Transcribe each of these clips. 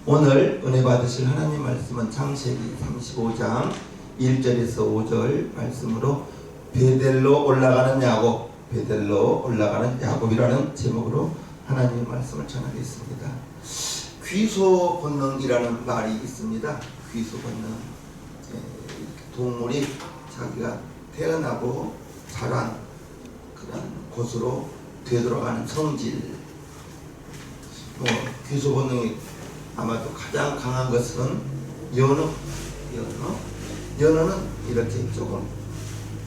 오늘 은혜 받으실 하나님 말씀은 창세기 35장 1절에서 5절 말씀으로 베델로 올라가는 야곱, 베델로 올라가는 야곱이라는 제목으로 하나님의 말씀을 전하겠습니다. 귀소 본능이라는 말이 있습니다. 귀소 본능. 동물이 자기가 태어나고 자란 그런 곳으로 되돌아가는 성질. 귀소 본능이 아마도 가장 강한 것은 연어. 연어는 이렇게 조금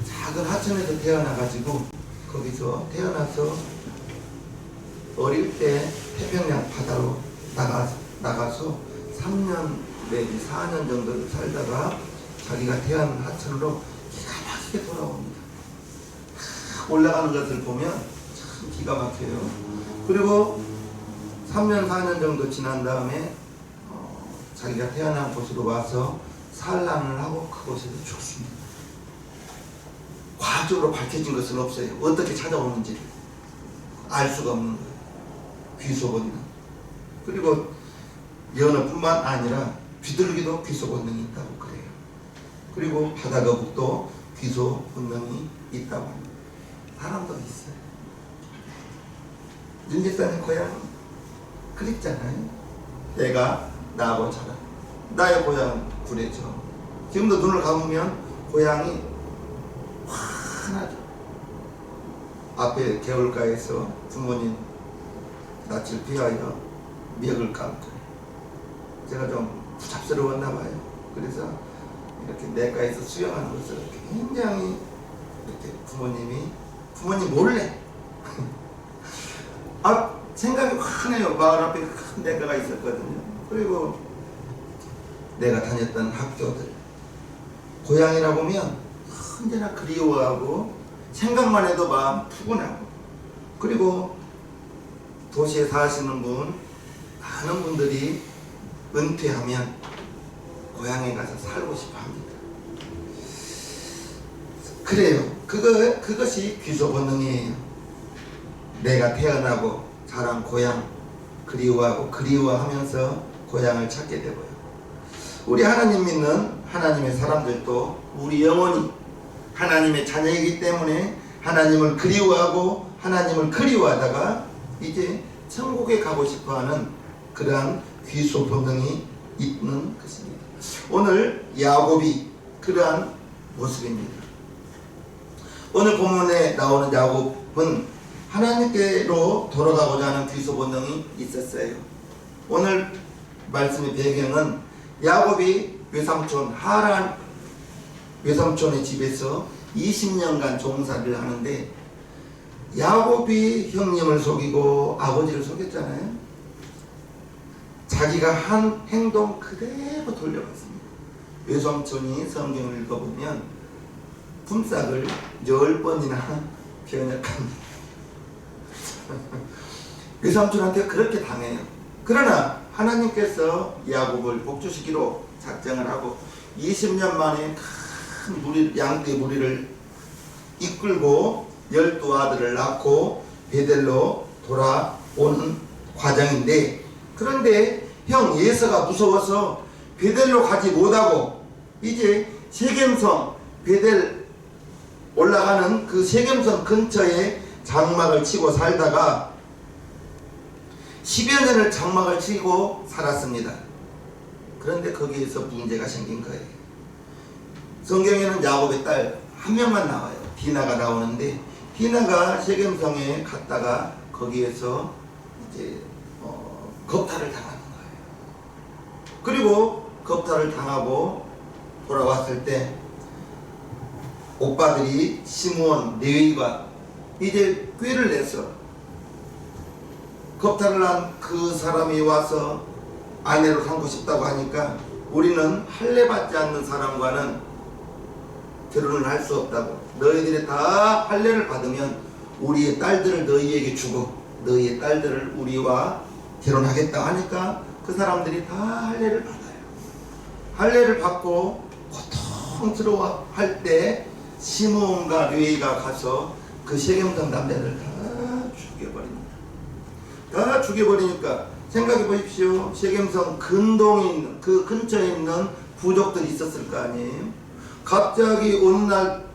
작은 하천에서 태어나가지고 거기서 태어나서 어릴 때 태평양 바다로 나가서 3년 내지 4년 정도 살다가 자기가 태어난 하천으로 기가 막히게 돌아옵니다. 올라가는 것을 보면 참 기가 막혀요. 그리고 3년 4년 정도 지난 다음에 자기가 태어난 곳으로 와서 산란을 하고 그곳에서 죽습니다. 과학적으로 밝혀진 것은 없어요. 어떻게 찾아오는지 알 수가 없는 거예요. 귀소 본능. 그리고 연어뿐만 아니라 비둘기도 귀소 본능이 있다고 그래요. 그리고 바다거북도 귀소 본능이 있다고 합니다. 사람도 있어요. 윤 집사님 고향 그립잖아요. 내가 나하고 자라. 나의 고향은 구례죠. 지금도 눈을 감으면 고향이 환하죠. 앞에 개울가에서 부모님 낯을 피하여 멱을 감고 제가 좀 부잡스러웠나 봐요. 그래서 이렇게 내가에서 수영하는 것을 굉장히 이렇게 부모님 몰래 생각이 환해요. 마을 앞에 큰 내가가 있었거든요. 그리고 내가 다녔던 학교들 고향이라 보면 언제나 그리워하고 생각만 해도 마음 푸근하고, 그리고 도시에 사시는 많은 분들이 은퇴하면 고향에 가서 살고 싶어 합니다. 그래요. 그것이 귀소 본능이에요. 내가 태어나고 자란 고향 그리워하면서 고향을 찾게 되고요. 우리 하나님 믿는 하나님의 사람들도 우리 영혼이 하나님의 자녀이기 때문에 하나님을 그리워하고 하나님을 그리워하다가 이제 천국에 가고 싶어하는 그러한 귀소 본능이 있는 것입니다. 오늘 야곱이 그러한 모습입니다. 오늘 본문에 나오는 야곱은 하나님께로 돌아가고자 하는 귀소 본능이 있었어요. 오늘 말씀의 배경은 야곱이 외삼촌 하란 외삼촌의 집에서 20년간 종살이를 하는데 야곱이 형님을 속이고 아버지를 속였잖아요. 자기가 한 행동 그대로 돌려봤습니다. 외삼촌이 성경을 읽어보면 품삯을 10번이나 변역합니다. 외삼촌한테 그렇게 당해요. 그러나 하나님께서 야곱을 복주시기로 작정을 하고 20년 만에 큰 양떼 무리를 이끌고 12아들을 낳고 베델로 돌아오는 과정인데, 그런데 형 예서가 무서워서 베델로 가지 못하고 이제 세겜성 베델 올라가는 그 세겜성 근처에 장막을 치고 살다가 10여 년을 장막을 치고 살았습니다. 그런데 거기에서 문제가 생긴 거예요. 성경에는 야곱의 딸 한 명만 나와요. 디나가 나오는데 디나가 세겜성에 갔다가 거기에서 이제 겁탈을 당하는 거예요. 그리고 겁탈을 당하고 돌아왔을 때 오빠들이 시므온, 레위가 이제 꾀를 내서 겁탈을 한 그 사람이 와서 아내로 삼고 싶다고 하니까 우리는 할례 받지 않는 사람과는 결혼을 할 수 없다고, 너희들이 다 할례를 받으면 우리의 딸들을 너희에게 주고 너희의 딸들을 우리와 결혼하겠다 하니까 그 사람들이 다 할례를 받아요. 할례를 받고 고통스러워 할 때 시므온과 레위가 가서 그 세겜성 남자들 다 죽여버립니다. 다 죽여버리니까 생각해 보십시오. 세겜성 근동에 있는 그 근처에 있는 부족들이 있었을 거 아니에요. 갑자기 어느 날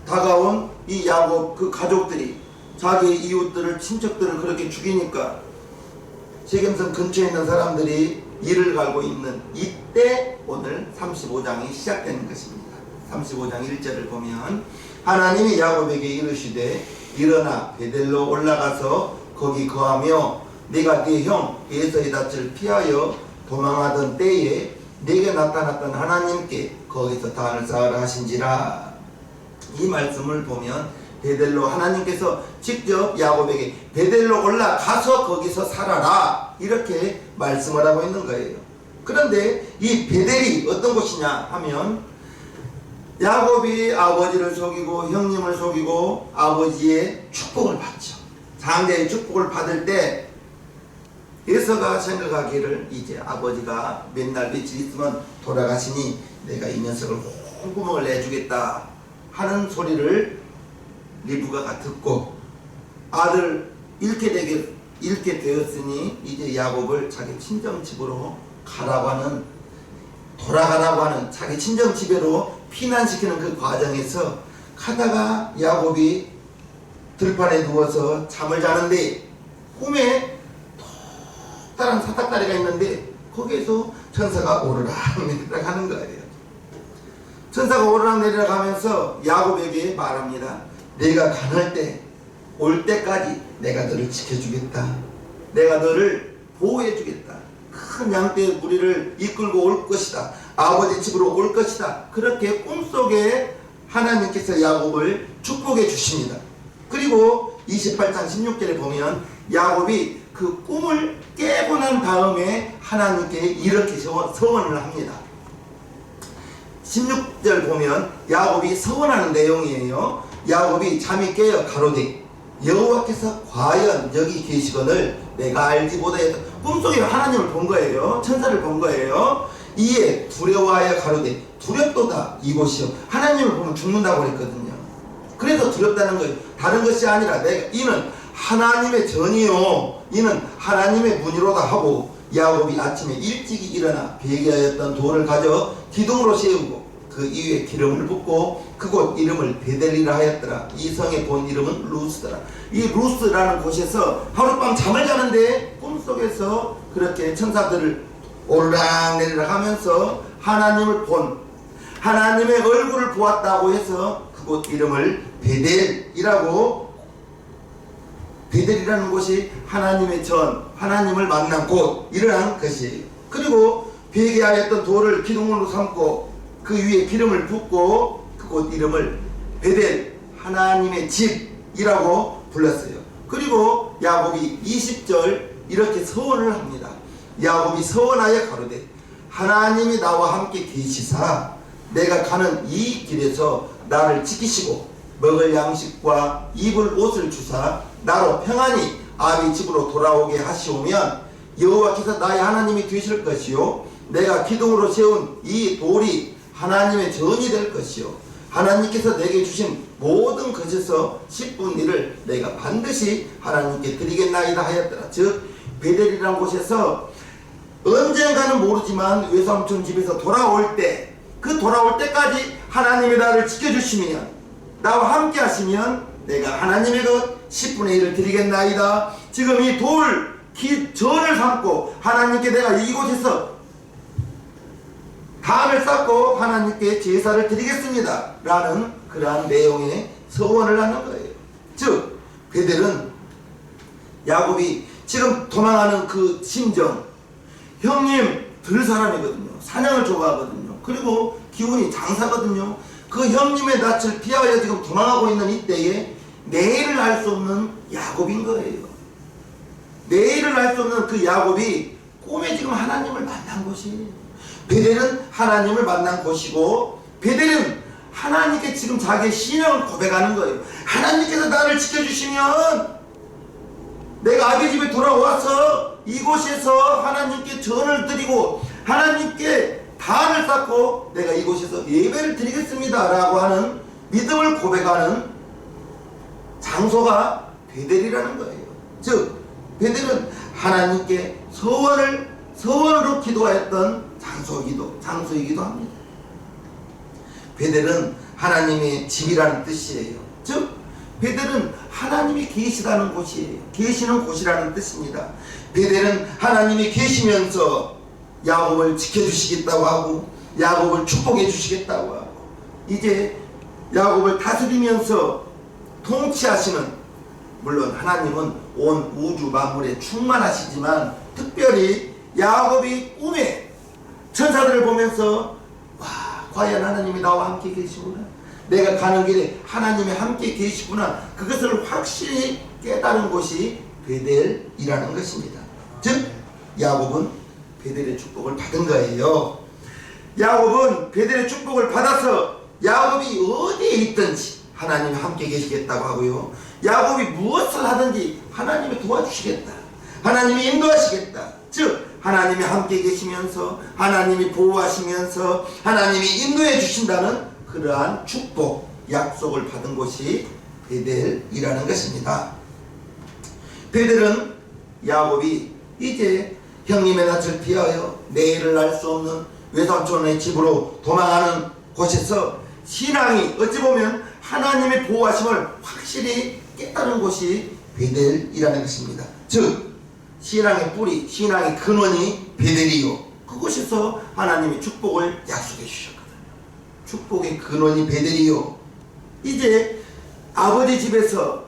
다가온 이 야곱 그 가족들이 자기의 이웃들을 친척들을 그렇게 죽이니까 세겜성 근처에 있는 사람들이 이를 갈고 있는 이때 오늘 35장이 시작되는 것입니다. 35장 1절을 보면 하나님이 야곱에게 이르시되 일어나 베델로 올라가서 거기 거하며 네가 네 형 에서의 낯을 피하여 도망하던 때에 네게 나타났던 하나님께 거기서 단을 쌓으라 하신지라. 이 말씀을 보면 베델로 하나님께서 직접 야곱에게 베델로 올라가서 거기서 살아라 이렇게 말씀을 하고 있는 거예요. 그런데 이 베델이 어떤 곳이냐 하면 야곱이 아버지를 속이고 형님을 속이고 아버지의 축복을 받죠. 장자의 축복을 받을 때 에서가 생각하기를 이제 아버지가 몇 날 며칠 있으면 돌아가시니 내가 이 녀석을 홍구멍을 내주겠다 하는 소리를 리브가가 듣고 아들 잃게 되었으니 이제 야곱을 자기 친정집으로 가라고 하는 돌아가라고 하는 자기 친정집으로 피난시키는 그 과정에서 가다가 야곱이 들판에 누워서 잠을 자는데 꿈에 다른 사닥다리가 있는데 거기에서 천사가 오르락내리락 하는 거예요. 천사가 오르락내리락 하면서 야곱에게 말합니다. 내가 가날 때 올 때까지 내가 너를 지켜주겠다. 내가 너를 보호해주겠다. 큰 양떼의 무리를 이끌고 올 것이다. 아버지 집으로 올 것이다. 그렇게 꿈속에 하나님께서 야곱을 축복해 주십니다. 그리고 28장 16절에 보면 야곱이 그 꿈을 깨고 난 다음에 하나님께 이렇게 서원을 합니다. 16절 보면 야곱이 서원하는 내용이에요. 야곱이 잠이 깨어 가로되 여호와께서 과연 여기 계시거늘 내가 알지 못하였다. 꿈속에 하나님을 본 거예요. 천사를 본 거예요. 이에 두려워하여 가로되 두렵도다 이곳이요. 하나님을 보면 죽는다고 그랬거든요. 그래서 두렵다는 거예요. 다른 것이 아니라 이는 하나님의 전이요 이는 하나님의 문이로다 하고 야곱이 아침에 일찍이 일어나 베개하였던 돌을 가져 기둥으로 세우고 그 이후에 기름을 붓고 그곳 이름을 베델이라 하였더라. 이 성의 본 이름은 루스더라. 이 루스라는 곳에서 하룻밤 잠을 자는데 꿈속에서 그렇게 천사들을 오르락내리락 하면서 하나님을 본 하나님의 얼굴을 보았다고 해서 그곳 이름을 베델이라는 곳이 하나님의 전, 하나님을 만난 곳 이러한 것이에요. 그리고 베개하였던 돌을 기둥으로 삼고 그 위에 기름을 붓고 그곳 이름을 베델, 하나님의 집이라고 불렀어요. 그리고 야곱이 20절 이렇게 서원을 합니다. 야곱이 서원하여 가로되 하나님이 나와 함께 계시사 내가 가는 이 길에서 나를 지키시고 먹을 양식과 입을 옷을 주사 나로 평안히 아비 집으로 돌아오게 하시오면 여호와께서 나의 하나님이 되실 것이요 내가 기둥으로 세운 이 돌이 하나님의 전이 될 것이요 하나님께서 내게 주신 모든 것에서 10분 일을 내가 반드시 하나님께 드리겠나이다 하였더라. 즉 베델이라는 곳에서 언젠가는 모르지만 외삼촌 집에서 돌아올 때 그 돌아올 때까지 하나님이 나를 지켜주시면 나와 함께 하시면 내가 하나님의 것 10분의 1을 드리겠나이다. 지금 이 전을 삼고 하나님께 내가 이곳에서 담을 쌓고 하나님께 제사를 드리겠습니다 라는 그러한 내용의 서원을 하는 거예요. 즉 베델은 야곱이 지금 도망하는 그 심정, 형님 들 사람이거든요. 사냥을 좋아하거든요. 그리고 기운이 장사거든요. 그 형님의 낯을 피하여 지금 도망하고 있는 이때에 내일을 알 수 없는 야곱인 거예요. 내일을 알 수 없는 그 야곱이 꿈에 지금 하나님을 만난 곳이에요. 베델은 하나님을 만난 곳이고 베델은 하나님께 지금 자기의 신앙을 고백하는 거예요. 하나님께서 나를 지켜주시면 내가 아비 집에 돌아와서 이곳에서 하나님께 전을 드리고 하나님께 단을 쌓고 내가 이곳에서 예배를 드리겠습니다 라고 하는 믿음을 고백하는 장소가 베델이라는 거예요. 즉 베델은 하나님께 서원으로 기도하였던 장소이기도 합니다. 베델은 하나님의 집이라는 뜻이에요. 즉 베델은 하나님이 계시다는 곳이에요. 계시는 곳이라는 뜻입니다. 베델은 하나님이 계시면서 야곱을 지켜주시겠다고 하고 야곱을 축복해 주시겠다고 하고 이제 야곱을 다스리면서 통치하시는, 물론 하나님은 온 우주 만물에 충만하시지만 특별히 야곱이 꿈에 천사들을 보면서 와, 과연 하나님이 나와 함께 계시구나, 내가 가는 길에 하나님이 함께 계시구나, 그것을 확실히 깨달은 곳이 베델이라는 것입니다. 즉 야곱은 베델의 축복을 받은 거예요. 야곱은 베델의 축복을 받아서 야곱이 어디에 있든지 하나님이 함께 계시겠다고 하고요, 야곱이 무엇을 하든지 하나님이 도와주시겠다, 하나님이 인도하시겠다, 즉 하나님이 함께 계시면서 하나님이 보호하시면서 하나님이 인도해 주신다는 그러한 축복, 약속을 받은 곳이 베델이라는 것입니다. 베델은 야곱이 이제 형님의 낯을 피하여 내일을 알 수 없는 외삼촌의 집으로 도망하는 곳에서 신앙이 어찌 보면 하나님의 보호하심을 확실히 깨달은 곳이 베델이라는 것입니다. 즉 신앙의 뿌리, 신앙의 근원이 베델이요, 그곳에서 하나님이 축복을 약속해 주셨거든요. 축복의 근원이 베델이요. 이제 아버지 집에서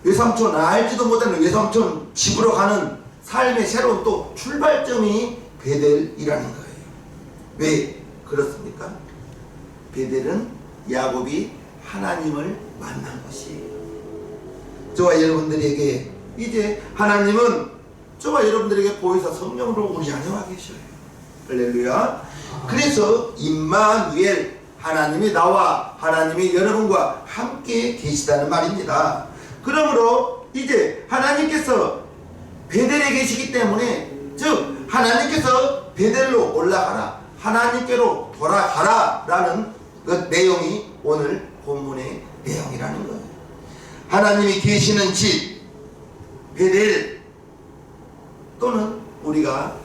외삼촌, 알지도 못하는 외삼촌 집으로 가는 삶의 새로운 또 출발점이 베델이라는 거예요. 왜 그렇습니까? 베델은 야곱이 하나님을 만난 곳이에요. 저와 여러분들에게 이제 하나님은 저와 여러분들에게 보이사 성령으로 우리 안에 와 계셔요. 할렐루야. 그래서 임마누엘, 하나님이 나와 하나님이 여러분과 함께 계시다는 말입니다. 그러므로 이제 하나님께서 베델에 계시기 때문에, 즉 하나님께서 베델로 올라가라, 하나님께로 돌아가라 라는 그 내용이 오늘 본문의 내용이라는 거예요. 하나님이 계시는 집 베델, 또는 우리가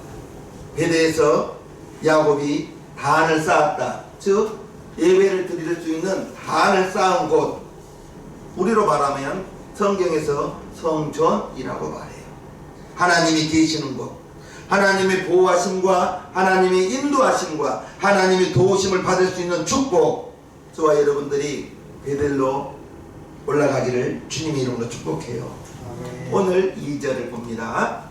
베델에서 야곱이 단을 쌓았다, 즉 예배를 드릴 수 있는 단을 쌓은 곳, 우리로 말하면 성경에서 성전이라고 말해요. 하나님이 계시는 곳, 하나님의 보호하심과 하나님의 인도하심과 하나님의 도우심을 받을 수 있는 축복, 저와 여러분들이 베델로 올라가기를 주님의 이름으로 축복해요. 아멘. 오늘 2절을 봅니다.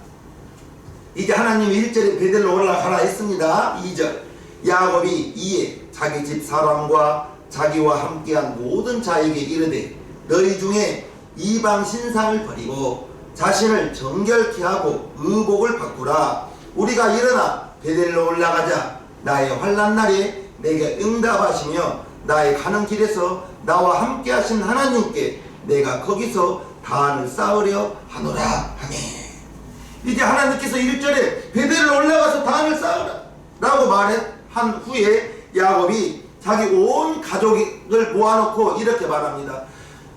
이제 하나님이 1절에 베델로 올라가라 했습니다. 2절, 야곱이 이에 자기 집 사람과 자기와 함께한 모든 자에게 이르되 너희 중에 이방 신상을 버리고 자신을 정결케 하고 의복을 바꾸라. 우리가 일어나 베델로 올라가자. 나의 환난 날에 내게 응답하시며 나의 가는 길에서 나와 함께 하신 하나님께 내가 거기서 단을 쌓으려 하노라 하매. 이제 하나님께서 1절에 베델로 올라가서 단을 쌓으라 라고 말한 후에 야곱이 자기 온 가족을 모아놓고 이렇게 말합니다.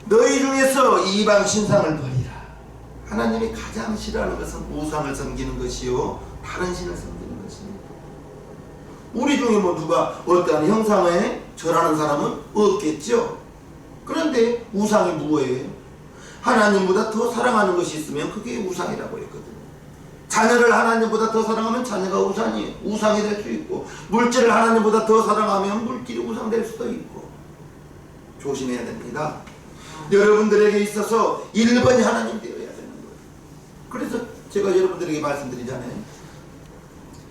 너희 중에서 이방 신상을 버리라. 하나님이 가장 싫어하는 것은 우상을 섬기는 것이요, 다른 신을 섬기는 것입니다. 우리 중에 뭐 누가 어떠한 형상에 절하는 사람은 없겠죠. 그런데 우상이 뭐예요? 하나님보다 더 사랑하는 것이 있으면 그게 우상이라고 했거든요. 자녀를 하나님보다 더 사랑하면 자녀가 우상이 될 수 있고, 물질을 하나님보다 더 사랑하면 물질이 우상될 수도 있고, 조심해야 됩니다. 여러분들에게 있어서 1번이 하나님 되어야 되는 거예요. 그래서 제가 여러분들에게 말씀드리잖아요.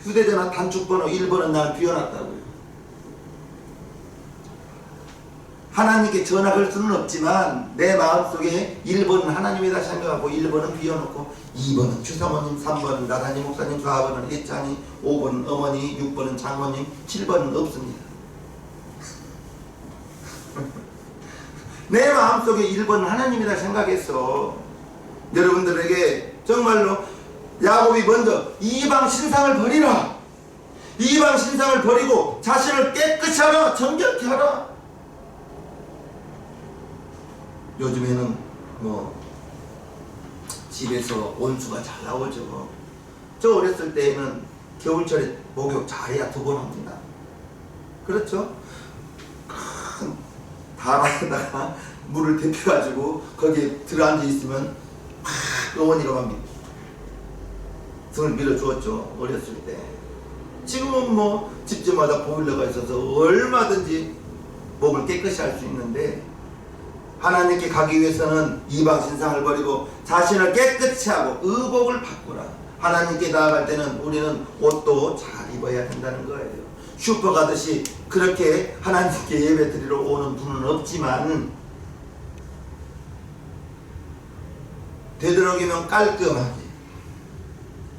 휴대전화 단축번호 1번은 날 비워놨다고요. 하나님께 전화 걸 수는 없지만 내 마음속에 1번은 하나님이다 생각하고 1번은 비워놓고 2번은 주사모님, 3번은 나단이 목사님, 4번은 애찬이, 5번은 어머니, 6번은 장모님, 7번은 없습니다. 내 마음속에 1번은 하나님이다 생각했어. 여러분들에게 정말로 야곱이 먼저 이방 신상을 버리라. 이방 신상을 버리고 자신을 깨끗이 하라, 정결케 하라. 요즘에는 뭐 집에서 온수가 잘 나오죠. 저 어렸을 때에는 겨울철에 목욕 잘해야 2번 합니다. 그렇죠? 큰 다라에다가 물을 데펴가지고 거기에 들어앉아 있으면 막 어머니가 막 등을 밀어주었죠. 어렸을 때. 지금은 뭐 집집마다 보일러가 있어서 얼마든지 목을 깨끗이 할 수 있는데, 하나님께 가기 위해서는 이방 신상을 버리고 자신을 깨끗이 하고 의복을 바꾸라. 하나님께 나아갈 때는 우리는 옷도 잘 입어야 된다는 거예요. 슈퍼 가듯이 그렇게 하나님께 예배 드리러 오는 분은 없지만 되도록이면 깔끔하게.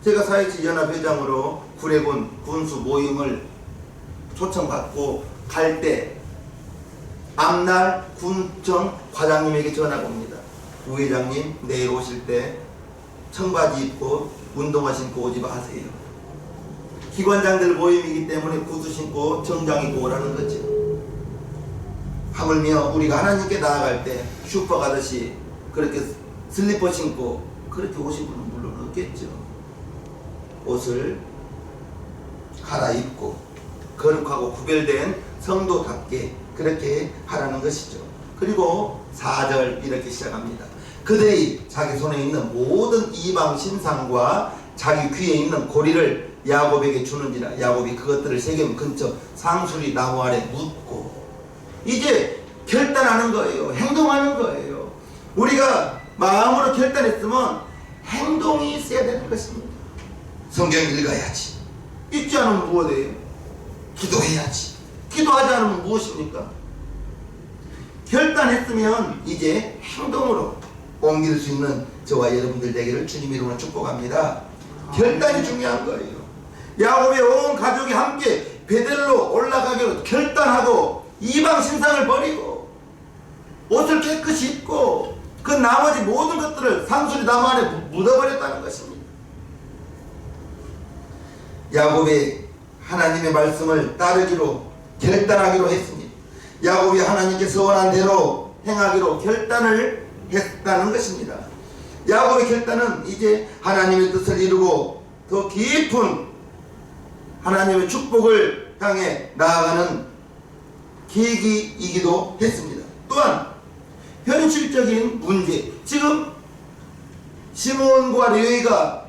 제가 4.27 연합회장으로 구례군 군수 모임을 초청받고 갈 때 앞날 군청 과장님에게 전화가 옵니다. 부회장님, 내일 오실 때 청바지 입고 운동화 신고 오지 마세요. 기관장들 모임이기 때문에 구두 신고 정장 입고 오라는 거죠. 하물며 우리가 하나님께 나아갈 때 슈퍼 가듯이 그렇게 슬리퍼 신고 그렇게 오신 분은 물론 없겠죠. 옷을 갈아입고 거룩하고 구별된 성도답게 그렇게 하라는 것이죠. 그리고 4절 이렇게 시작합니다. 그들이 자기 손에 있는 모든 이방 신상과 자기 귀에 있는 고리를 야곱에게 주는지라. 야곱이 그것들을 세겜 근처 상수리 나무 아래 묻고. 이제 결단하는 거예요. 행동하는 거예요. 우리가 마음으로 결단했으면 행동이 있어야 되는 것입니다. 성경 읽어야지. 읽지 않으면 무엇이에요? 기도해야지. 기도하지 않으면 무엇입니까? 결단했으면 이제 행동으로 옮길 수 있는 저와 여러분들 되기를 주님 이름으로 축복합니다. 결단이 중요한 거예요. 야곱의 온 가족이 함께 베델로 올라가기로 결단하고 이방 신상을 버리고 옷을 깨끗이 입고 그 나머지 모든 것들을 상수리 나무 안에 묻어버렸다는 것입니다. 야곱이 하나님의 말씀을 따르기로 결단하기로 했습니다. 야곱이 하나님께 서원한 대로 행하기로 결단을 했다는 것입니다. 야곱의 결단은 이제 하나님의 뜻을 이루고 더 깊은 하나님의 축복을 향해 나아가는 계기이기도 했습니다. 또한 현실적인 문제, 지금 시므온과 레위가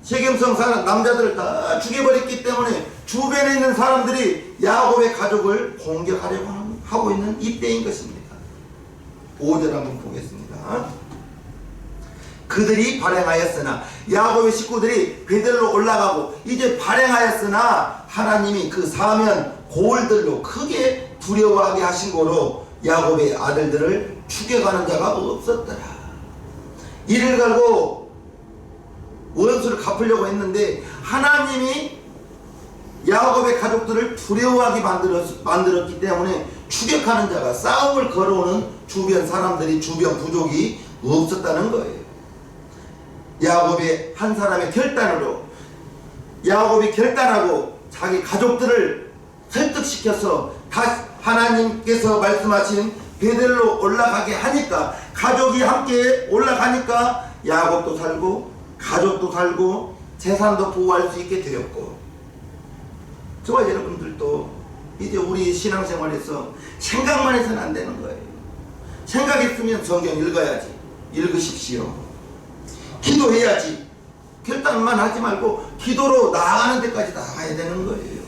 세겜성 사람 남자들을 다 죽여버렸기 때문에 주변에 있는 사람들이 야곱의 가족을 공격하려고 하고 있는 이때인 것입니다. 5절 한번 보겠습니다. 그들이 발행하였으나, 야곱의 식구들이 베델로 올라가고 이제 발행하였으나 하나님이 그 사면 고을들로 크게 두려워하게 하신 거로 야곱의 아들들을 죽여가는 자가 없었더라. 이를 갈고 원수를 갚으려고 했는데 하나님이 야곱의 가족들을 두려워하게 만들었기 때문에 추격하는 자가, 싸움을 걸어오는 주변 사람들이, 주변 부족이 없었다는 거예요. 야곱의 한 사람의 결단으로 야곱이 결단하고 자기 가족들을 설득시켜서 다시 하나님께서 말씀하신 베델로 올라가게 하니까, 가족이 함께 올라가니까 야곱도 살고 가족도 살고 재산도 보호할 수 있게 되었고, 저와 여러분들도 이제 우리 신앙생활에서 생각만 해서는 안 되는 거예요. 생각했으면 성경 읽어야지. 읽으십시오. 기도해야지. 결단만 하지 말고 기도로 나아가는 데까지 나가야 되는 거예요.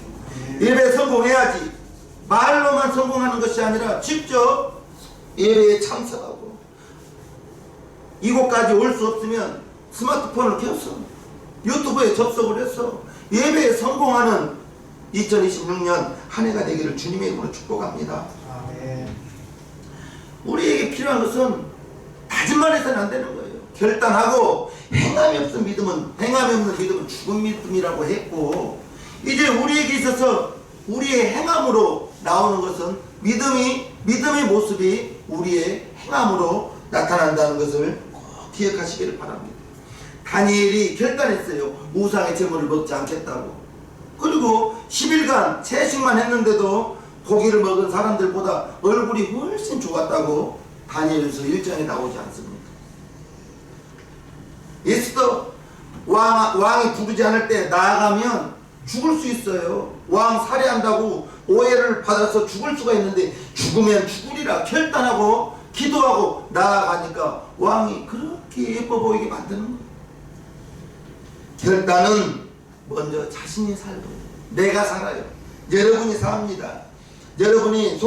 예배 성공해야지. 말로만 성공하는 것이 아니라 직접 예배에 참석하고, 이곳까지 올 수 없으면 스마트폰을 켜서 유튜브에 접속을 해서 예배에 성공하는 2026년 한 해가 되기를 주님의 이름으로 축복합니다. 아멘. 우리에게 필요한 것은 다짐만 해서는 안 되는 거예요. 결단하고, 행함이 없는 믿음은 죽은 믿음이라고 했고, 이제 우리에게 있어서 우리의 행함으로 나오는 것은 믿음의 모습이 우리의 행함으로 나타난다는 것을 꼭 기억하시기를 바랍니다. 다니엘이 결단했어요. 우상의 제물을 먹지 않겠다고. 그리고 10일간 채식만 했는데도 고기를 먹은 사람들보다 얼굴이 훨씬 좋았다고 다니엘서 1장에 나오지 않습니까? 에스더 왕이 부르지 않을 때 나아가면 죽을 수 있어요. 왕 살해한다고 오해를 받아서 죽을 수가 있는데 죽으면 죽으리라 결단하고 기도하고 나아가니까 왕이 그렇게 예뻐 보이게 만드는 거예요. 결단은 먼저 자신이 살고 내가 살아요. 여러분이 삽니다. 여러분이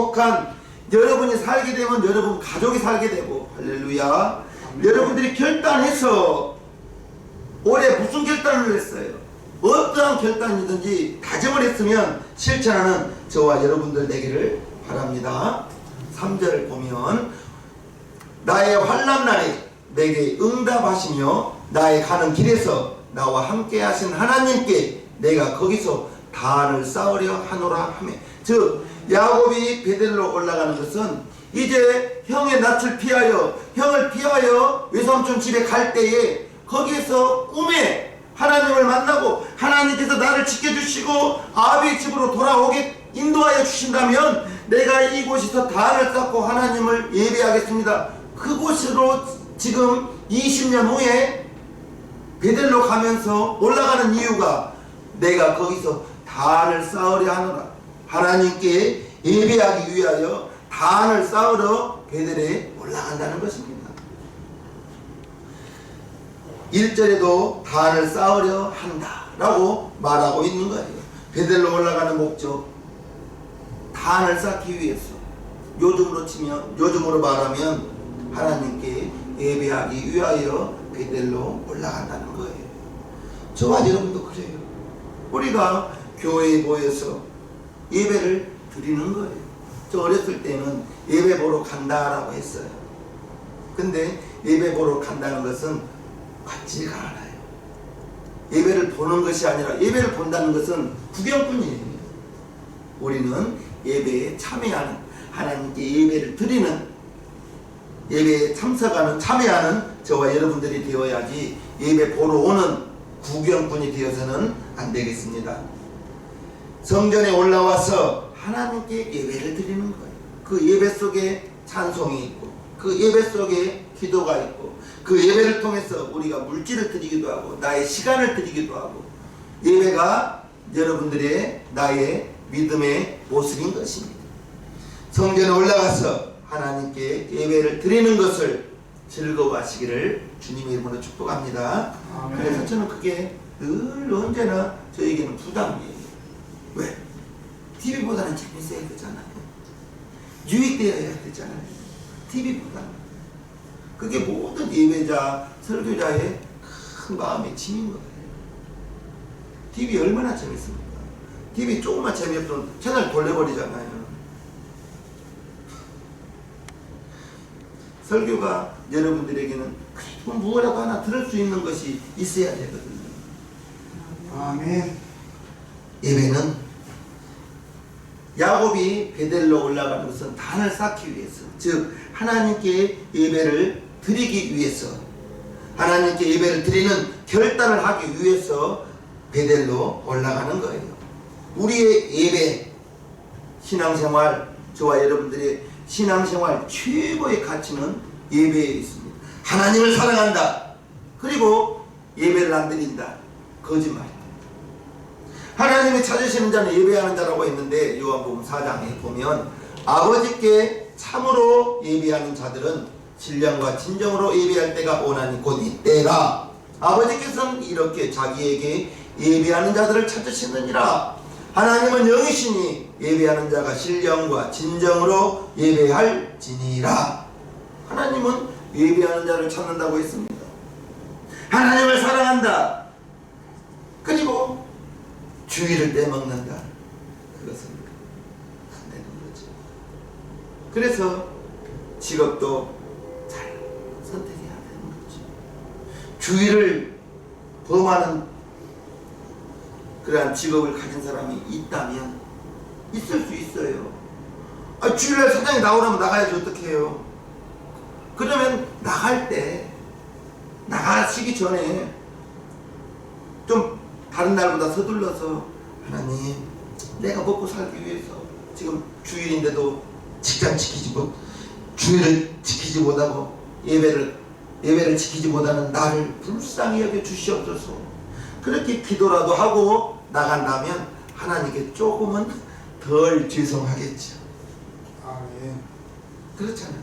살게 되면 여러분 가족이 살게 되고 할렐루야. 여러분들이 결단해서 올해 무슨 결단을 했어요? 어떠한 결단이든지 다짐을 했으면 실천하는 저와 여러분들 되기를 바랍니다. 3절 보면 나의 환난 날에 내게 응답하시며 나의 가는 길에서 나와 함께 하신 하나님께 내가 거기서 단을 쌓으려 하노라 하며, 즉 야곱이 베델로 올라가는 것은 이제 형의 낯을 피하여 형을 피하여 외삼촌 집에 갈 때에 거기에서 꿈에 하나님을 만나고 하나님께서 나를 지켜주시고 아비의 집으로 돌아오게 인도하여 주신다면 내가 이곳에서 단을 쌓고 하나님을 예배하겠습니다. 그곳으로 지금 20년 후에 베델로 가면서 올라가는 이유가 내가 거기서 단을 쌓으려 하노라. 하나님께 예배하기 위하여 단을 쌓으러 베델에 올라간다는 것입니다. 1절에도 단을 쌓으려 한다 라고 말하고 있는 거예요. 베델로 올라가는 목적, 단을 쌓기 위해서. 요즘으로 말하면 하나님께 예배하기 위하여 베델로 올라간다는 거예요. 저와 여러분도 그래요. 우리가 교회에 모여서 예배를 드리는 거예요. 저 어렸을 때는 예배 보러 간다라고 했어요. 근데 예배 보러 간다는 것은 같지가 않아요. 예배를 보는 것이 아니라 예배를 본다는 것은 구경꾼이에요. 우리는 예배에 참여하는, 하나님께 예배를 드리는, 예배에 참석하는, 참여하는 저와 여러분들이 되어야지 예배 보러 오는 구경꾼이 되어서는 안 되겠습니다. 성전에 올라와서 하나님께 예배를 드리는 거예요. 그 예배 속에 찬송이 있고 그 예배 속에 기도가 있고 그 예배를 통해서 우리가 물질을 드리기도 하고 나의 시간을 드리기도 하고, 예배가 여러분들의 나의 믿음의 모습인 것입니다. 성전에 올라가서 하나님께 예배를 드리는 것을 즐거워하시기를 주님의 이름으로 축복합니다. 아멘. 그래서 저는 그게 늘 언제나 저에게는 부담이에요. 왜? TV보다는 재밌어야 되잖아요. 유익되어야 되잖아요. TV보다는. 그게 모든 예배자, 설교자의 큰 마음의 짐인 거예요. TV 얼마나 재밌습니까? TV 조금만 재미없으면 채널 돌려버리잖아요. 설교가 여러분들에게는 그래도 무엇라도 하나 들을 수 있는 것이 있어야 되거든요. 아멘. 예배는 야곱이 베델로 올라가는 것은 단을 쌓기 위해서, 즉 하나님께 예배를 드리기 위해서, 하나님께 예배를 드리는 결단을 하기 위해서 베델로 올라가는 거예요. 우리의 예배, 신앙생활, 저와 여러분들의 신앙생활 최고의 가치는 예배에 있습니다. 하나님을 사랑한다. 그리고 예배를 안 드린다. 거짓말. 하나님이 찾으시는 자는 예배하는 자라고 했는데 요한복음 4장에 보면 아버지께 참으로 예배하는 자들은 신령과 진정으로 예배할 때가 오나니 곧 이때라. 아버지께서는 이렇게 자기에게 예배하는 자들을 찾으시느니라. 하나님은 영이시니 예배하는 자가 신령과 진정으로 예배할지니라. 하나님은 예배하는 자를 찾는다고 했습니다. 하나님을 사랑한다. 그리고 주의를 떼먹는다. 그것은 안 되는 거죠. 그래서 직업도 잘 선택해야 되는 거죠. 주의를 범하는 그러한 직업을 가진 사람이 있다면 있을 수 있어요. 주일날 사장이 나오라면 나가야지 어떻게 해요? 그러면 나갈 때, 나가시기 전에 좀 다른 날보다 서둘러서 하나님, 내가 먹고 살기 위해서 지금 주일인데도 주일을 지키지 못하고 예배를 예배를 지키지 못하는 나를 불쌍히 여겨 주시옵소서. 그렇게 기도라도 하고 나간다면 하나님께 조금은 덜 죄송하겠죠. 아멘. 그렇잖아요.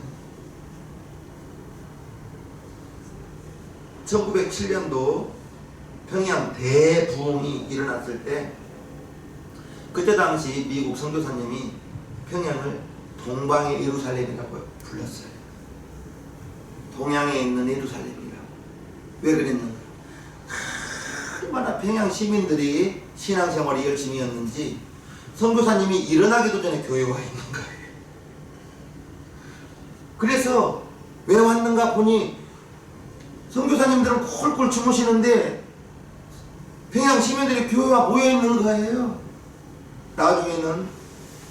1907년도 평양 대부흥이 일어났을 때, 그때 당시 미국 선교사님이 평양을 동방의 예루살렘이라고 불렀어요. 동양에 있는 예루살렘이라고. 왜 그랬는가? 얼마나 평양 시민들이 신앙생활이 열심히 했는지 선교사님이 일어나기도 전에 교회에 와 있는 거예요. 그래서 왜 왔는가 보니 선교사님들은 콜콜 주무시는데 평양 시민들이 교회와 모여 있는 거예요. 나중에는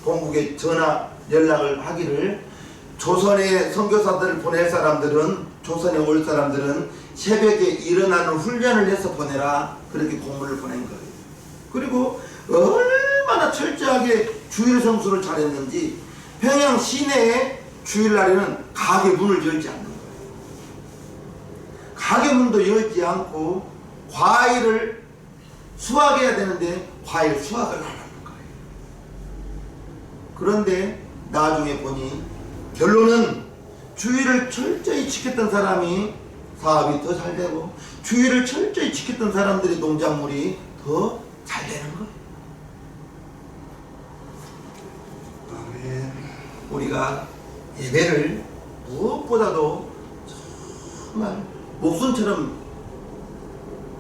본국에 전화 연락을 하기를, 조선에 선교사들을 보낼 사람들은, 조선에 올 사람들은 새벽에 일어나는 훈련을 해서 보내라, 그렇게 공문을 보낸 거예요. 그리고 얼마나 철저하게 주일 성수를 잘했는지 평양 시내에 주일날에는 가게 문을 열지 않는 거예요. 가게 문도 열지 않고 과일을 수확해야 되는데 과일 수확을 안 하는 거예요. 그런데 나중에 보니 결론은 주일을 철저히 지켰던 사람이 사업이 더 잘 되고, 주일을 철저히 지켰던 사람들의 농작물이 더 잘 되는 거예요. 아멘. 우리가 예배를 무엇보다도 정말 목숨처럼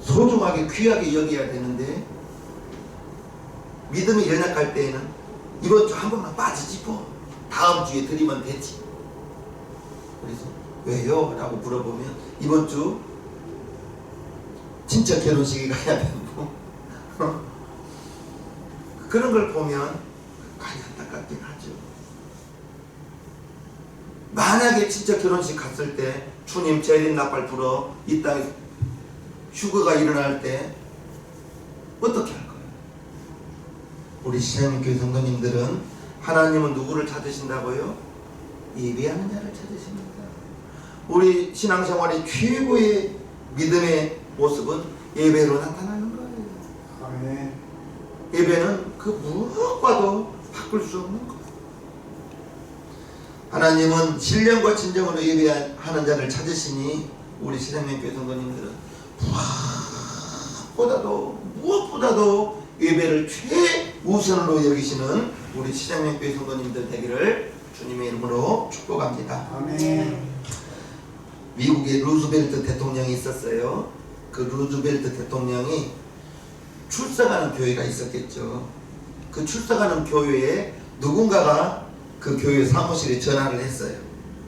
소중하게 귀하게 여겨야 되는데, 믿음이 연약할 때에는 이번 주 한 번만 빠지지 뭐 다음 주에 드리면 되지. 그래서 왜요? 라고 물어보면 이번 주 진짜 결혼식에 가야 되고 그런 걸 보면 많이 안타깝긴 하죠. 만약에 진짜 결혼식 갔을 때 주님 재림 나팔 불어 이 땅에 휴거가 일어날 때 어떻게 할 거예요? 우리 신앙교회 성도님들은 하나님은 누구를 찾으신다고요? 예배하는 자를 찾으십니다. 우리 신앙생활의 최고의 믿음의 모습은 예배로 나타나는 거예요. 아멘. 예배는 그 무엇과도 바꿀 수 없는 거예요. 하나님은 신령과 진정으로 예배하는 자를 찾으시니 우리 신앙교회 성도님들은 무엇보다도 예배를 최우선으로 여기시는 우리 신앙교회 성도님들 되기를 주님의 이름으로 축복합니다. 아멘. 미국에 루즈벨트 대통령이 있었어요. 그 루즈벨트 대통령이 출석하는 교회가 있었겠죠. 그 출석하는 교회에 누군가가 그 교회 사무실에 전화를 했어요.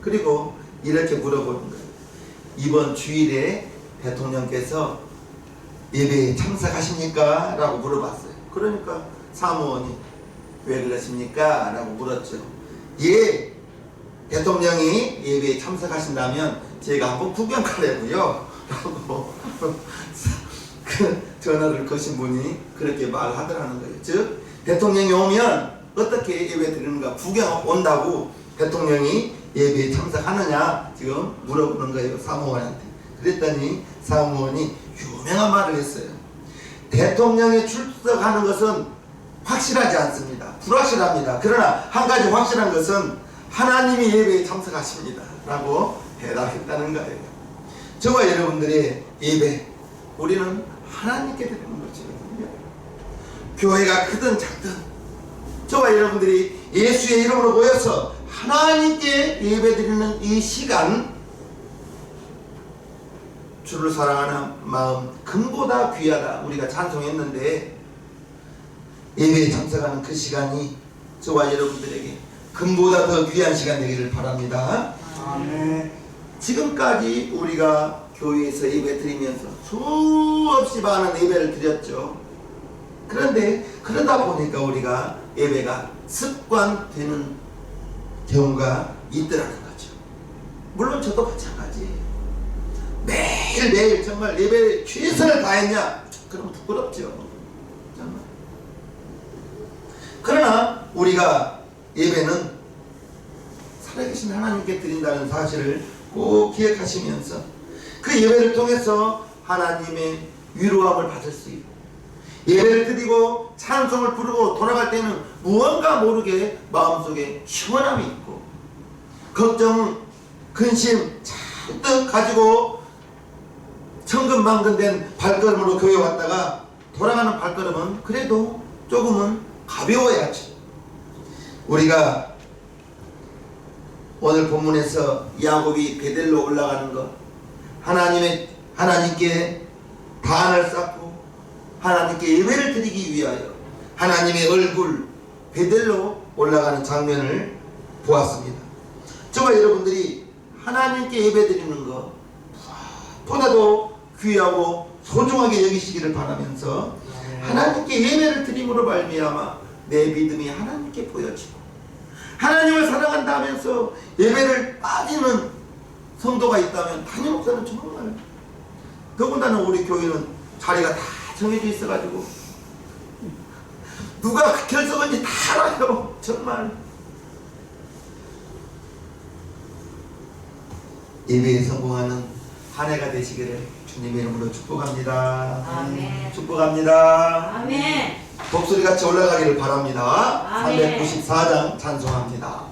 그리고 이렇게 물어보는 거예요. 이번 주일에 대통령께서 예배에 참석하십니까? 라고 물어봤어요. 그러니까 사무원이 왜 그러십니까? 라고 물었죠. 예, 대통령이 예배에 참석하신다면 제가 한번 구경 가려고요. 라고 그 전화를 거신 분이 그렇게 말하더라는 거예요. 즉 대통령이 오면 어떻게 예배 드리는가 구경 온다고 대통령이 예배에 참석하느냐 지금 물어보는 거예요. 사무원한테. 그랬더니 사무원이 유명한 말을 했어요. 대통령이 출석하는 것은 확실하지 않습니다. 불확실합니다. 그러나 한 가지 확실한 것은 하나님이 예배에 참석하십니다. 라고 대답했다는 거예요. 저와 여러분들의 예배, 우리는 하나님께 드리는 것이거든요. 교회가 크든 작든 저와 여러분들이 예수의 이름으로 모여서 하나님께 예배 드리는 이 시간, 주를 사랑하는 마음 금보다 귀하다 우리가 찬송했는데, 예배에 참석하는 그 시간이 저와 여러분들에게 금보다 더 귀한 시간 되기를 바랍니다. 아멘. 지금까지 우리가 교회에서 예배 드리면서 수없이 많은 예배를 드렸죠. 그런데 그러다 보니까 우리가 예배가 습관되는 경우가 있더라는 거죠. 물론 저도 마찬가지예요. 매일매일 정말 예배에 최선을 다했냐? 그러면 부끄럽죠. 정말. 그러나 우리가 예배는 살아계신 하나님께 드린다는 사실을 꼭 기억하시면서 그 예배를 통해서 하나님의 위로함을 받을 수 있고, 예배를 드리고 찬송을 부르고 돌아갈 때는 무언가 모르게 마음속에 시원함이 있고, 걱정, 근심 잔뜩 가지고 천근만근된 발걸음으로 교회 왔다가 돌아가는 발걸음은 그래도 조금은 가벼워야지. 우리가 오늘 본문에서 야곱이 베델로 올라가는 것, 하나님께 단을 쌓고 하나님께 예배를 드리기 위하여 하나님의 얼굴 베델로 올라가는 장면을 보았습니다. 저와 여러분들이 하나님께 예배 드리는 것 보다도 귀하고 소중하게 여기시기를 바라면서 하나님께 예배를 드림으로 말미암아 내 믿음이 하나님께 보여지고, 하나님을 사랑한다 하면서 예배를 빠지는 성도가 있다면 담임 목사는 정말, 더군다나 우리 교회는 자리가 다 정해져 있어가지고 누가 결석한지 다 알아요. 정말 예배에 성공하는 한 해가 되시기를 주님의 이름으로 축복합니다. 아멘. 축복합니다. 아멘. 목소리 같이 올라가기를 바랍니다. 아멘. 394장 찬송합니다.